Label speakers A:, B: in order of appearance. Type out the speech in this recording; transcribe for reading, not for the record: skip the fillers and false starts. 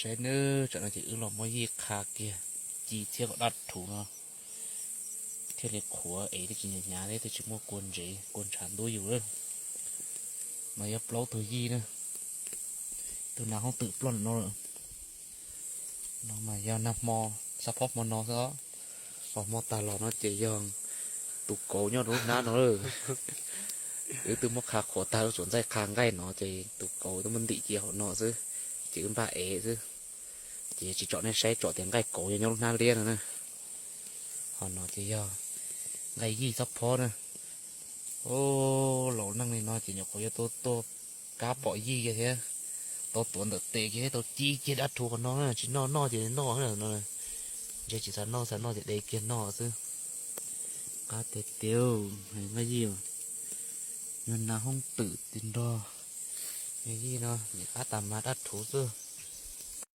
A: ใช้เนื้อจากนั้นจะเราไม่ยีคาเกียจีเที่ยวก็ดัดถูเนาะเที่ยวเล็กขัวที่กินยาได้แต่ชิมว่ากวนจีกวนฉันด้วยอยู่เลยมายับเล้าตัวยีนะตัวน้าห้องตื่นปล้นเนาะน้องมายานับมอสะพอกมอนอซะสอบมอตาหลอเนาะเจียงตุกโกยอดรู้น้าเนาะตัวมอขาขอตาสวนใจคางใกล้เนาะเจีตุกโกตัวมันติเจียวเนาะซื้อจีกันปลาซื้อจีchỉ chọn nên xe chọn tiếng gai cổ cho nhau na liên nữa họ nói chỉ do gai gì sắp phó nữa ô lẩu năng này nói chỉ nhọc có tô cá bỏ gì cái thế tô tuấn được tệ cái tô chi kia đã thua con nó chỉ no chỉ no nữa nó giờ chỉ san no thì để kia no chứ cá tê tiêu hay cái gì mà nên là không tự tin đo cái gì nó cá tạm mà đã thua chứ